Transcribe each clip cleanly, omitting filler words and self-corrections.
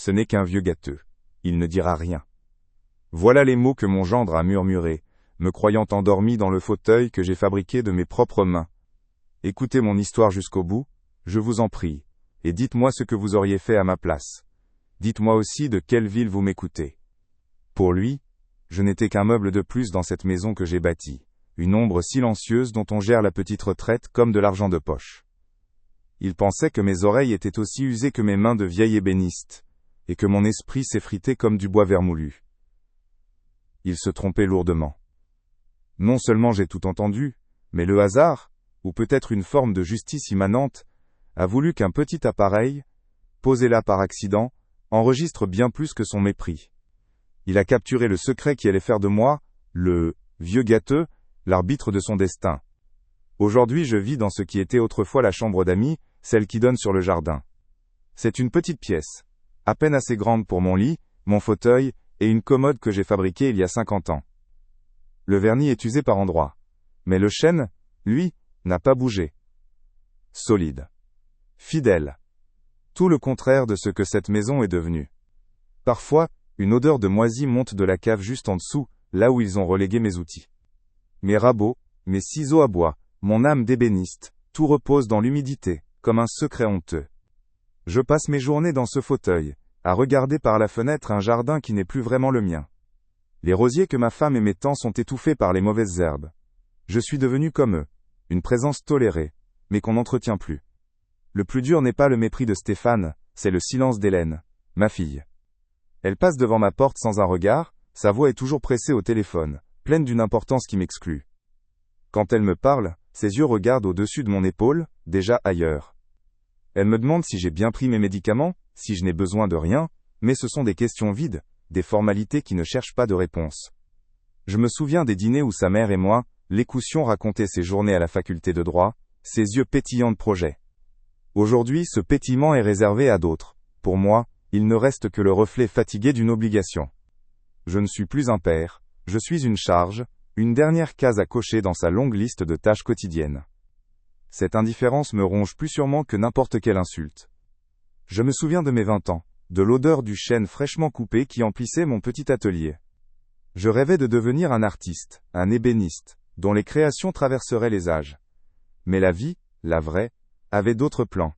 ce n'est qu'un vieux gâteux. Il ne dira rien. Voilà les mots que mon gendre a murmurés, me croyant endormi dans le fauteuil que j'ai fabriqué de mes propres mains. Écoutez mon histoire jusqu'au bout, je vous en prie, et dites-moi ce que vous auriez fait à ma place. Dites-moi aussi de quelle ville vous m'écoutez. Pour lui, je n'étais qu'un meuble de plus dans cette maison que j'ai bâtie, une ombre silencieuse dont on gère la petite retraite comme de l'argent de poche. Il pensait que mes oreilles étaient aussi usées que mes mains de vieille ébéniste, et que mon esprit s'effritait comme du bois vermoulu. Il se trompait lourdement. Non seulement j'ai tout entendu, mais le hasard, ou peut-être une forme de justice immanente, a voulu qu'un petit appareil, posé là par accident, enregistre bien plus que son mépris. Il a capturé le secret qui allait faire de moi, le vieux gâteux, l'arbitre de son destin. Aujourd'hui je vis dans ce qui était autrefois la chambre d'amis, celle qui donne sur le jardin. C'est une petite pièce, à peine assez grande pour mon lit, mon fauteuil, et une commode que j'ai fabriquée il y a 50 ans. Le vernis est usé par endroits. Mais le chêne, lui, n'a pas bougé. Solide. Fidèle. Tout le contraire de ce que cette maison est devenue. Parfois, une odeur de moisi monte de la cave juste en dessous, là où ils ont relégué mes outils. Mes rabots, mes ciseaux à bois, mon âme d'ébéniste, tout repose dans l'humidité, comme un secret honteux. Je passe mes journées dans ce fauteuil, à regarder par la fenêtre un jardin qui n'est plus vraiment le mien. Les rosiers que ma femme aimait tant sont étouffés par les mauvaises herbes. Je suis devenu comme eux, une présence tolérée, mais qu'on n'entretient plus. Le plus dur n'est pas le mépris de Stéphane, c'est le silence d'Hélène, ma fille. Elle passe devant ma porte sans un regard, sa voix est toujours pressée au téléphone, pleine d'une importance qui m'exclut. Quand elle me parle, ses yeux regardent au-dessus de mon épaule, déjà ailleurs. Elle me demande si j'ai bien pris mes médicaments, si je n'ai besoin de rien, mais ce sont des questions vides, des formalités qui ne cherchent pas de réponse. Je me souviens des dîners où sa mère et moi, l'écoussions raconter ses journées à la faculté de droit, ses yeux pétillants de projets. Aujourd'hui, ce pétillement est réservé à d'autres. Pour moi, il ne reste que le reflet fatigué d'une obligation. Je ne suis plus un père, je suis une charge, une dernière case à cocher dans sa longue liste de tâches quotidiennes. Cette indifférence me ronge plus sûrement que n'importe quelle insulte. Je me souviens de mes 20 ans, de l'odeur du chêne fraîchement coupé qui emplissait mon petit atelier. Je rêvais de devenir un artiste, un ébéniste, dont les créations traverseraient les âges. Mais la vie, la vraie, avait d'autres plans.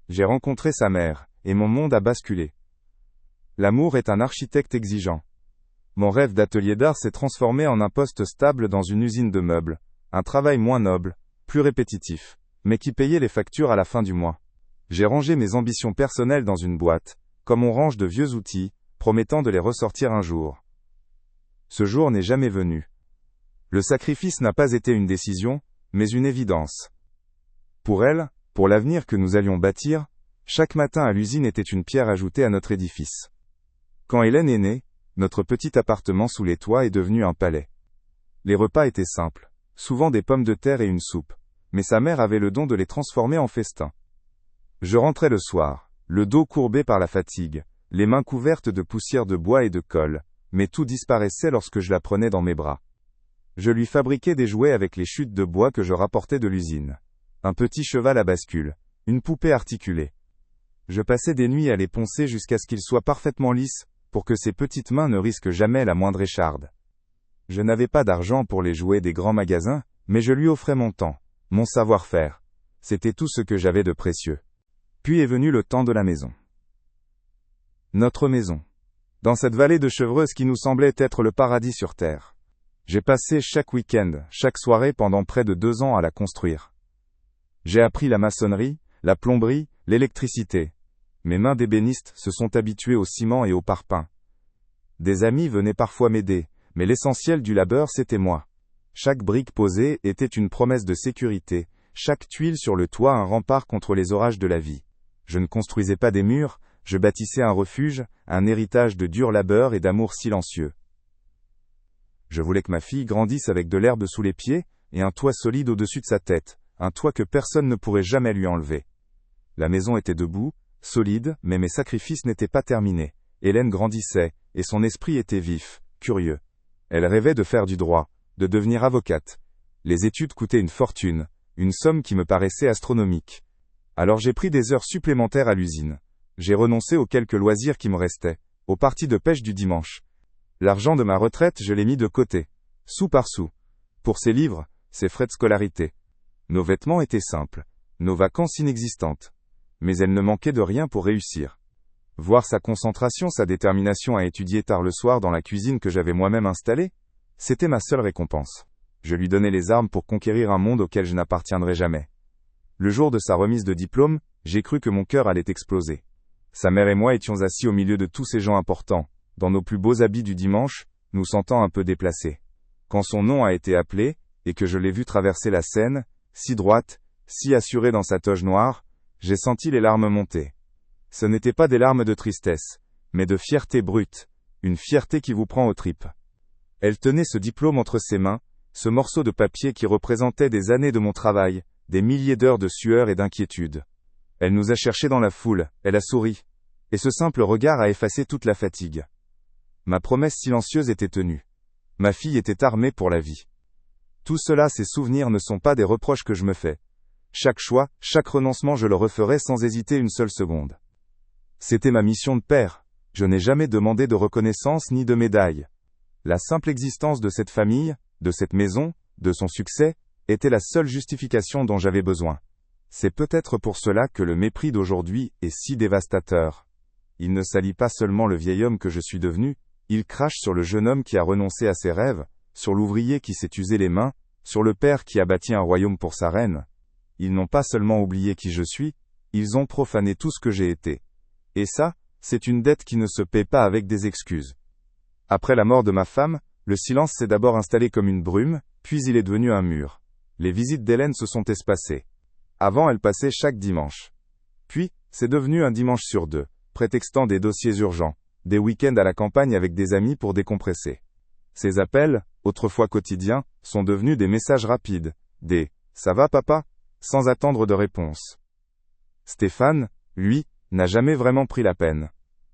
J'ai rencontré sa mère, et mon monde a basculé. L'amour est un architecte exigeant. Mon rêve d'atelier d'art s'est transformé en un poste stable dans une usine de meubles, un travail moins noble, plus répétitif, mais qui payait les factures à la fin du mois. J'ai rangé mes ambitions personnelles dans une boîte, comme on range de vieux outils, promettant de les ressortir un jour. Ce jour n'est jamais venu. Le sacrifice n'a pas été une décision, mais une évidence. Pour elle, pour l'avenir que nous allions bâtir, chaque matin à l'usine était une pierre ajoutée à notre édifice. Quand Hélène est née, notre petit appartement sous les toits est devenu un palais. Les repas étaient simples, souvent des pommes de terre et une soupe, mais sa mère avait le don de les transformer en festin. Je rentrais le soir, le dos courbé par la fatigue, les mains couvertes de poussière de bois et de colle, mais tout disparaissait lorsque je la prenais dans mes bras. Je lui fabriquais des jouets avec les chutes de bois que je rapportais de l'usine. Un petit cheval à bascule, une poupée articulée. Je passais des nuits à les poncer jusqu'à ce qu'ils soient parfaitement lisses, pour que ses petites mains ne risquent jamais la moindre écharde. Je n'avais pas d'argent pour les jouets des grands magasins, mais je lui offrais mon temps, mon savoir-faire. C'était tout ce que j'avais de précieux. Puis est venu le temps de la maison. Notre maison. Dans cette vallée de Chevreuse qui nous semblait être le paradis sur terre. J'ai passé chaque week-end, chaque soirée pendant près de 2 ans à la construire. J'ai appris la maçonnerie, la plomberie, l'électricité. Mes mains d'ébéniste se sont habituées au ciment et au parpaing. Des amis venaient parfois m'aider, mais l'essentiel du labeur c'était moi. Chaque brique posée était une promesse de sécurité, chaque tuile sur le toit un rempart contre les orages de la vie. Je ne construisais pas des murs, je bâtissais un refuge, un héritage de dur labeur et d'amour silencieux. Je voulais que ma fille grandisse avec de l'herbe sous les pieds, et un toit solide au-dessus de sa tête, un toit que personne ne pourrait jamais lui enlever. La maison était debout, solide, mais mes sacrifices n'étaient pas terminés. Hélène grandissait, et son esprit était vif, curieux. Elle rêvait de faire du droit, de devenir avocate. Les études coûtaient une fortune, une somme qui me paraissait astronomique. Alors j'ai pris des heures supplémentaires à l'usine. J'ai renoncé aux quelques loisirs qui me restaient, aux parties de pêche du dimanche. L'argent de ma retraite, je l'ai mis de côté, sou par sou. Pour ses livres, ses frais de scolarité. Nos vêtements étaient simples, nos vacances inexistantes. Mais elle ne manquait de rien pour réussir. Voir sa concentration, sa détermination à étudier tard le soir dans la cuisine que j'avais moi-même installée, c'était ma seule récompense. Je lui donnais les armes pour conquérir un monde auquel je n'appartiendrais jamais. Le jour de sa remise de diplôme, j'ai cru que mon cœur allait exploser. Sa mère et moi étions assis au milieu de tous ces gens importants, dans nos plus beaux habits du dimanche, nous sentant un peu déplacés. Quand son nom a été appelé, et que je l'ai vu traverser la scène, si droite, si assurée dans sa toge noire, j'ai senti les larmes monter. Ce n'étaient pas des larmes de tristesse, mais de fierté brute, une fierté qui vous prend aux tripes. Elle tenait ce diplôme entre ses mains, ce morceau de papier qui représentait des années de mon travail, des milliers d'heures de sueur et d'inquiétude. Elle nous a cherchés dans la foule, elle a souri. Et ce simple regard a effacé toute la fatigue. Ma promesse silencieuse était tenue. Ma fille était armée pour la vie. Tout cela, ces souvenirs ne sont pas des reproches que je me fais. Chaque choix, chaque renoncement, je le referai sans hésiter une seule seconde. C'était ma mission de père. Je n'ai jamais demandé de reconnaissance ni de médaille. La simple existence de cette famille, de cette maison, de son succès, était la seule justification dont j'avais besoin. C'est peut-être pour cela que le mépris d'aujourd'hui est si dévastateur. Il ne salit pas seulement le vieil homme que je suis devenu, il crache sur le jeune homme qui a renoncé à ses rêves, sur l'ouvrier qui s'est usé les mains, sur le père qui a bâti un royaume pour sa reine. Ils n'ont pas seulement oublié qui je suis, ils ont profané tout ce que j'ai été. Et ça, c'est une dette qui ne se paie pas avec des excuses. Après la mort de ma femme, le silence s'est d'abord installé comme une brume, puis il est devenu un mur. Les visites d'Hélène se sont espacées. Avant, elle passait chaque dimanche. Puis, c'est devenu un dimanche sur deux, prétextant des dossiers urgents, des week-ends à la campagne avec des amis pour décompresser. Ces appels, autrefois quotidiens, sont devenus des messages rapides, des « ça va papa ?», sans attendre de réponse. Stéphane, lui, n'a jamais vraiment pris la peine.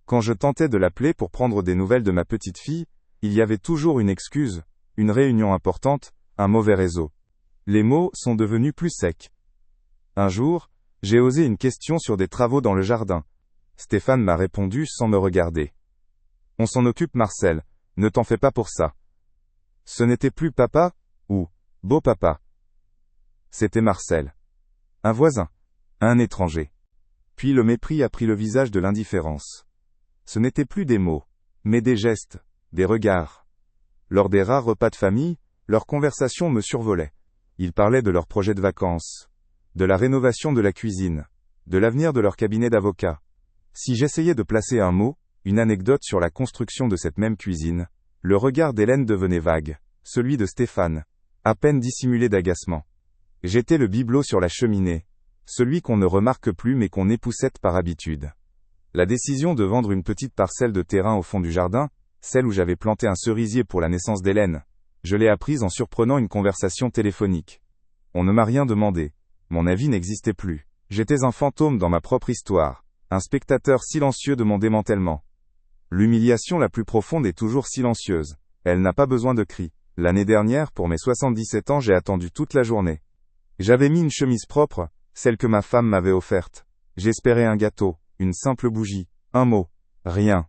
Quand je tentais de l'appeler pour prendre des nouvelles de ma petite fille, il y avait toujours une excuse, une réunion importante, un mauvais réseau. Les mots sont devenus plus secs. Un jour, j'ai osé une question sur des travaux dans le jardin. Stéphane m'a répondu sans me regarder. On s'en occupe Marcel, ne t'en fais pas pour ça. Ce n'était plus papa, ou beau papa. C'était Marcel. Un voisin. Un étranger. Puis le mépris a pris le visage de l'indifférence. Ce n'étaient plus des mots, mais des gestes, des regards. Lors des rares repas de famille, leurs conversations me survolaient. Ils parlaient de leurs projets de vacances, de la rénovation de la cuisine, de l'avenir de leur cabinet d'avocat. Si j'essayais de placer un mot, une anecdote sur la construction de cette même cuisine, le regard d'Hélène devenait vague, celui de Stéphane, à peine dissimulé d'agacement. J'étais le bibelot sur la cheminée, celui qu'on ne remarque plus mais qu'on époussette par habitude. La décision de vendre une petite parcelle de terrain au fond du jardin, celle où j'avais planté un cerisier pour la naissance d'Hélène, je l'ai apprise en surprenant une conversation téléphonique. On ne m'a rien demandé. Mon avis n'existait plus. J'étais un fantôme dans ma propre histoire, un spectateur silencieux de mon démantèlement. L'humiliation la plus profonde est toujours silencieuse. Elle n'a pas besoin de cris. L'année dernière, pour mes 77 ans, j'ai attendu toute la journée. J'avais mis une chemise propre, celle que ma femme m'avait offerte. J'espérais un gâteau, une simple bougie, un mot, rien.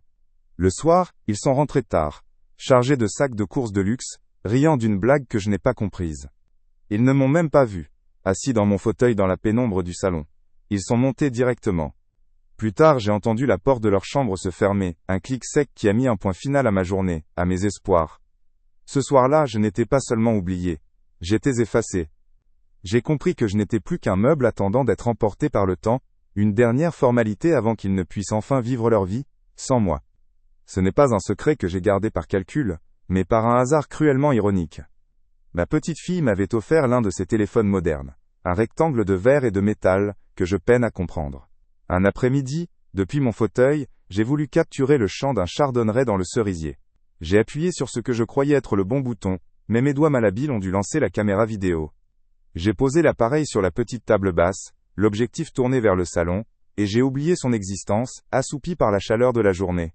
Le soir, ils sont rentrés tard, chargés de sacs de courses de luxe, riant d'une blague que je n'ai pas comprise. Ils ne m'ont même pas vu, assis dans mon fauteuil dans la pénombre du salon. Ils sont montés directement. Plus tard, j'ai entendu la porte de leur chambre se fermer, un clic sec qui a mis un point final à ma journée, à mes espoirs. Ce soir-là, je n'étais pas seulement oublié. J'étais effacé. J'ai compris que je n'étais plus qu'un meuble attendant d'être emporté par le temps, une dernière formalité avant qu'ils ne puissent enfin vivre leur vie, sans moi. Ce n'est pas un secret que j'ai gardé par calcul, mais par un hasard cruellement ironique. Ma petite fille m'avait offert l'un de ces téléphones modernes, un rectangle de verre et de métal, que je peine à comprendre. Un après-midi, depuis mon fauteuil, j'ai voulu capturer le chant d'un chardonneret dans le cerisier. J'ai appuyé sur ce que je croyais être le bon bouton, mais mes doigts malhabiles ont dû lancer la caméra vidéo. J'ai posé l'appareil sur la petite table basse, l'objectif tourné vers le salon, et j'ai oublié son existence, assoupi par la chaleur de la journée.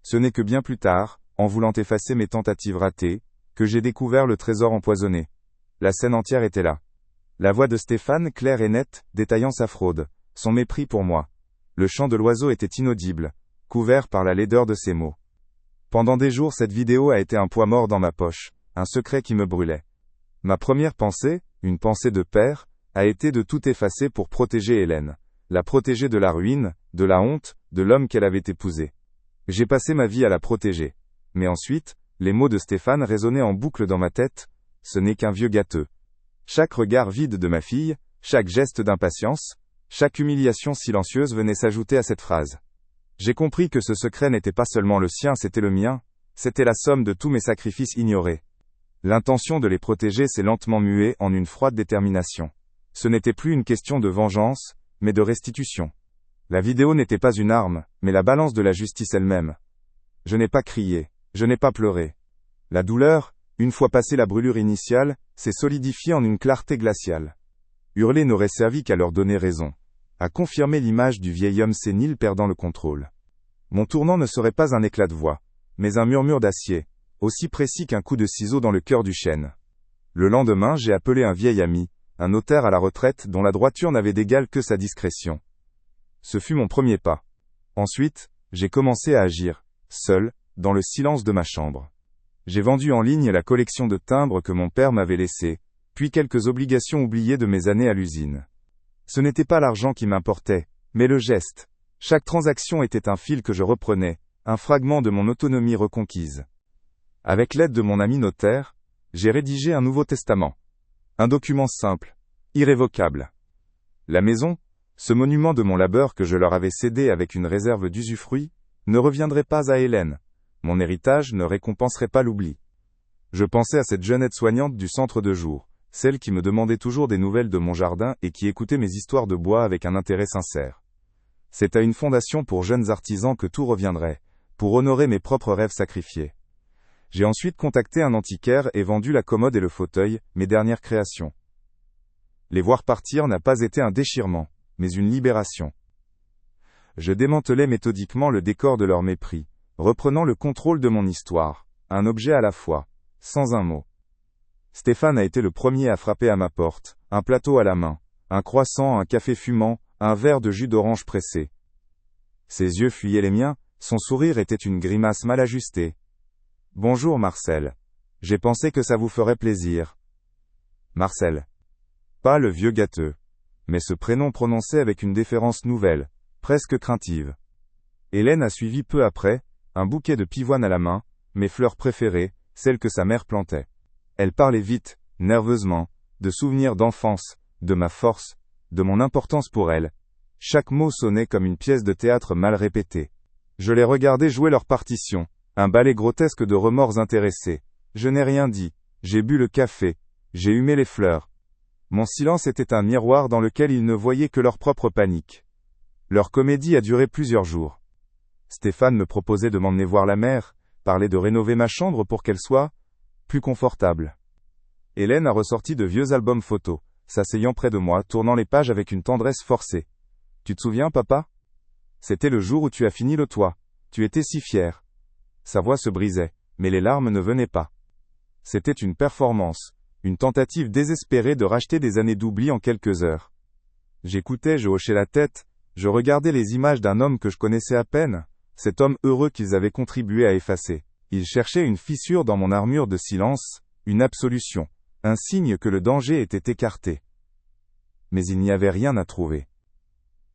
Ce n'est que bien plus tard, en voulant effacer mes tentatives ratées, que j'ai découvert le trésor empoisonné. La scène entière était là. La voix de Stéphane, claire et nette, détaillant sa fraude, son mépris pour moi. Le chant de l'oiseau était inaudible, couvert par la laideur de ses mots. Pendant des jours, cette vidéo a été un poids mort dans ma poche, un secret qui me brûlait. Ma première pensée, une pensée de père, a été de tout effacer pour protéger Hélène. La protéger de la ruine, de la honte, de l'homme qu'elle avait épousé. J'ai passé ma vie à la protéger. Mais ensuite, les mots de Stéphane résonnaient en boucle dans ma tête, ce n'est qu'un vieux gâteux. Chaque regard vide de ma fille, chaque geste d'impatience, chaque humiliation silencieuse venait s'ajouter à cette phrase. J'ai compris que ce secret n'était pas seulement le sien, c'était le mien, c'était la somme de tous mes sacrifices ignorés. L'intention de les protéger s'est lentement muée en une froide détermination. Ce n'était plus une question de vengeance, mais de restitution. La vidéo n'était pas une arme, mais la balance de la justice elle-même. Je n'ai pas crié, je n'ai pas pleuré. La douleur, une fois passée la brûlure initiale, s'est solidifiée en une clarté glaciale. Hurler n'aurait servi qu'à leur donner raison, à confirmer l'image du vieil homme sénile perdant le contrôle. Mon tournant ne serait pas un éclat de voix, mais un murmure d'acier, aussi précis qu'un coup de ciseau dans le cœur du chêne. Le lendemain, j'ai appelé un vieil ami, un notaire à la retraite dont la droiture n'avait d'égal que sa discrétion. Ce fut mon premier pas. Ensuite, j'ai commencé à agir, seul, dans le silence de ma chambre. J'ai vendu en ligne la collection de timbres que mon père m'avait laissée, puis quelques obligations oubliées de mes années à l'usine. Ce n'était pas l'argent qui m'importait, mais le geste. Chaque transaction était un fil que je reprenais, un fragment de mon autonomie reconquise. Avec l'aide de mon ami notaire, j'ai rédigé un nouveau testament. Un document simple, irrévocable. La maison, ce monument de mon labeur que je leur avais cédé avec une réserve d'usufruit, ne reviendrait pas à Hélène. Mon héritage ne récompenserait pas l'oubli. Je pensais à cette jeune aide-soignante du centre de jour, celle qui me demandait toujours des nouvelles de mon jardin et qui écoutait mes histoires de bois avec un intérêt sincère. C'est à une fondation pour jeunes artisans que tout reviendrait, pour honorer mes propres rêves sacrifiés. J'ai ensuite contacté un antiquaire et vendu la commode et le fauteuil, mes dernières créations. Les voir partir n'a pas été un déchirement, mais une libération. Je démantelais méthodiquement le décor de leur mépris, reprenant le contrôle de mon histoire, un objet à la fois, sans un mot. Stéphane a été le premier à frapper à ma porte, un plateau à la main, un croissant, un café fumant, un verre de jus d'orange pressé. Ses yeux fuyaient les miens, son sourire était une grimace mal ajustée. « Bonjour Marcel. J'ai pensé que ça vous ferait plaisir. » Marcel. Pas le vieux gâteux. Mais ce prénom prononcé avec une déférence nouvelle, presque craintive. Hélène a suivi peu après, un bouquet de pivoine à la main, mes fleurs préférées, celles que sa mère plantait. Elle parlait vite, nerveusement, de souvenirs d'enfance, de ma force, de mon importance pour elle. Chaque mot sonnait comme une pièce de théâtre mal répétée. Je les regardais jouer leur partition, un ballet grotesque de remords intéressés. Je n'ai rien dit, j'ai bu le café, j'ai humé les fleurs. Mon silence était un miroir dans lequel ils ne voyaient que leur propre panique. Leur comédie a duré plusieurs jours. Stéphane me proposait de m'emmener voir la mer, parlait de rénover ma chambre pour qu'elle soit plus confortable. Hélène a ressorti de vieux albums photos, s'asseyant près de moi, tournant les pages avec une tendresse forcée. « Tu te souviens, papa ? C'était le jour où tu as fini le toit. Tu étais si fier. » Sa voix se brisait, mais les larmes ne venaient pas. C'était une performance, une tentative désespérée de racheter des années d'oubli en quelques heures. J'écoutais, je hochais la tête, je regardais les images d'un homme que je connaissais à peine, cet homme heureux qu'ils avaient contribué à effacer. Ils cherchaient une fissure dans mon armure de silence, une absolution, un signe que le danger était écarté. Mais il n'y avait rien à trouver.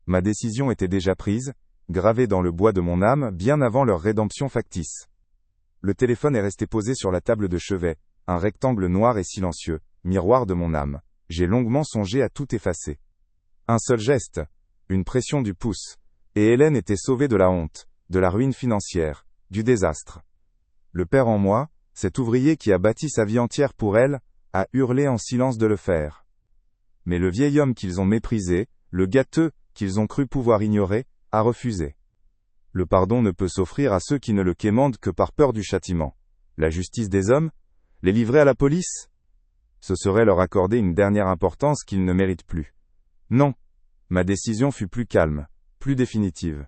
Ma décision était déjà prise, gravée dans le bois de mon âme bien avant leur rédemption factice. Le téléphone est resté posé sur la table de chevet, un rectangle noir et silencieux, miroir de mon âme. J'ai longuement songé à tout effacer. Un seul geste, une pression du pouce, et Hélène était sauvée de la honte, de la ruine financière, du désastre. Le père en moi, cet ouvrier qui a bâti sa vie entière pour elle, a hurlé en silence de le faire. Mais le vieil homme qu'ils ont méprisé, le gâteux, qu'ils ont cru pouvoir ignorer, a refusé. Le pardon ne peut s'offrir à ceux qui ne le quémandent que par peur du châtiment. La justice des hommes ? Les livrer à la police ? Ce serait leur accorder une dernière importance qu'ils ne méritent plus. Non. Ma décision fut plus calme, plus définitive.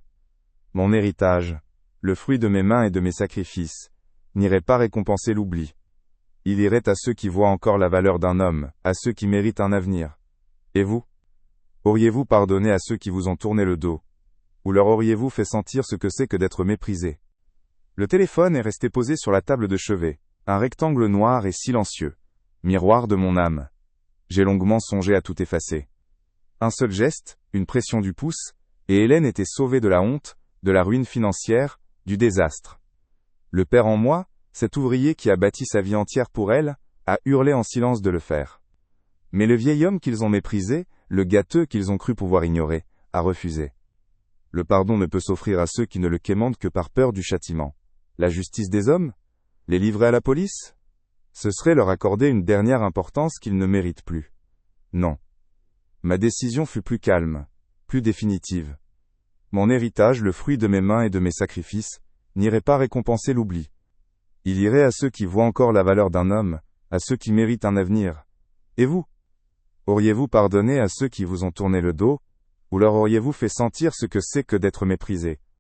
Mon héritage, le fruit de mes mains et de mes sacrifices, n'irait pas récompenser l'oubli. Il irait à ceux qui voient encore la valeur d'un homme, à ceux qui méritent un avenir. Et vous ? Auriez-vous pardonné à ceux qui vous ont tourné le dos ? ou leur auriez-vous fait sentir ce que c'est que d'être méprisé? Le téléphone est resté posé sur la table de chevet, un rectangle noir et silencieux. Miroir de mon âme. J'ai longuement songé à tout effacer. Un seul geste, une pression du pouce, et Hélène était sauvée de la honte, de la ruine financière, du désastre. Le père en moi, cet ouvrier qui a bâti sa vie entière pour elle, a hurlé en silence de le faire. Mais le vieil homme qu'ils ont méprisé, le gâteux qu'ils ont cru pouvoir ignorer, a refusé. Le pardon ne peut s'offrir à ceux qui ne le quémandent que par peur du châtiment. La justice des hommes? Les livrer à la police? Ce serait leur accorder une dernière importance qu'ils ne méritent plus. Non. Ma décision fut plus calme, plus définitive. Mon héritage, le fruit de mes mains et de mes sacrifices, n'irait pas récompenser l'oubli. Il irait à ceux qui voient encore la valeur d'un homme, à ceux qui méritent un avenir. Et vous? Auriez-vous pardonné à ceux qui vous ont tourné le dos, ou leur auriez-vous fait sentir ce que c'est que d'être méprisé?